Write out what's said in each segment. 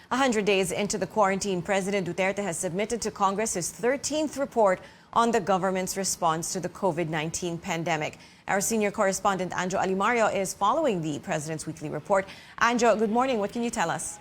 100 days into the quarantine, President Duterte has submitted to Congress his 13th report on the government's response to the COVID-19 pandemic. Our senior correspondent, Anjo Alimario, is following the President's weekly report. Anjo, good morning. What can you tell us?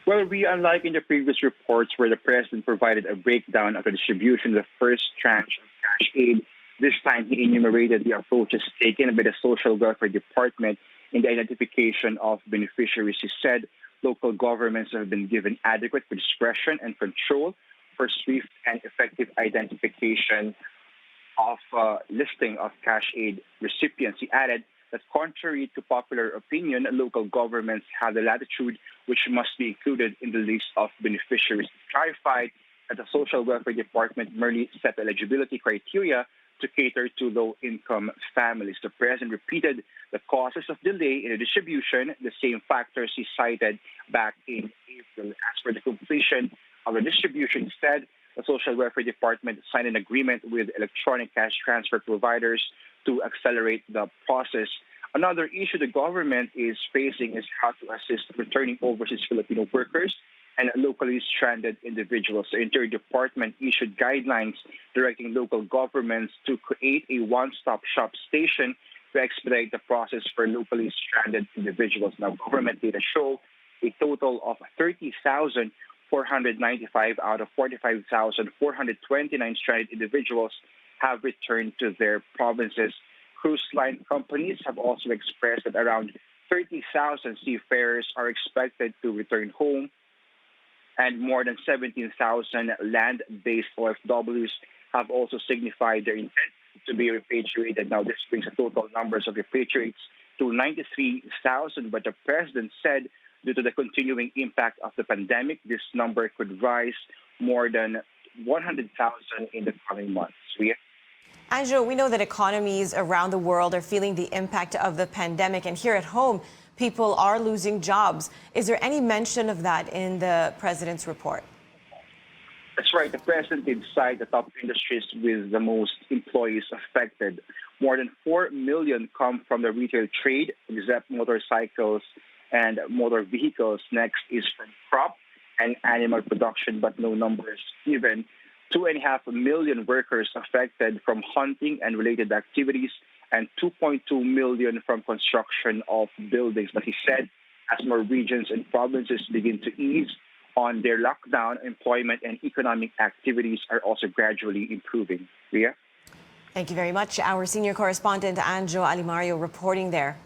Well, unlike in the previous reports where the President provided a breakdown of the distribution of the first tranche of cash aid, this time he enumerated the approaches taken by the Social Welfare Department in the identification of beneficiaries. He said local governments have been given adequate discretion and control for swift and effective identification of listing of cash aid recipients. He added that contrary to popular opinion, local governments have the latitude which must be included in the list of beneficiaries. He clarified that the Social Welfare Department merely set eligibility criteria to cater to low-income families. The President repeated the causes of delay in the distribution, the same factors he cited back in April. As for the completion of the distribution, instead, the Social Welfare Department signed an agreement with electronic cash transfer providers to accelerate the process. Another issue the government is facing is how to assist returning overseas Filipino workers and locally stranded individuals. The Interior Department issued guidelines directing local governments to create a one-stop shop station to expedite the process for locally stranded individuals. Now, government data show a total of 30,495 out of 45,429 stranded individuals have returned to their provinces. Cruise line companies have also expressed that around 30,000 seafarers are expected to return home, and more than 17,000 land-based OFWs have also signified their intent to be repatriated. Now, this brings the total numbers of repatriates to 93,000, but the President said due to the continuing impact of the pandemic, this number could rise more than 100,000 in the coming months. Anjo, we know that economies around the world are feeling the impact of the pandemic, and here at home, people are losing jobs. Is there any mention of that in the President's report? That's right. The President did cite the top industries with the most employees affected. More than 4 million come from the retail trade, except motorcycles and motor vehicles. Next is from crop and animal production, but no numbers given. 2.5 million workers affected from hunting and related activities, and 2.2 million from construction of buildings. But he said as more regions and provinces begin to ease on their lockdown, employment and economic activities are also gradually improving. Ria? Thank you very much. Our senior correspondent, Anjo Alimario, reporting there.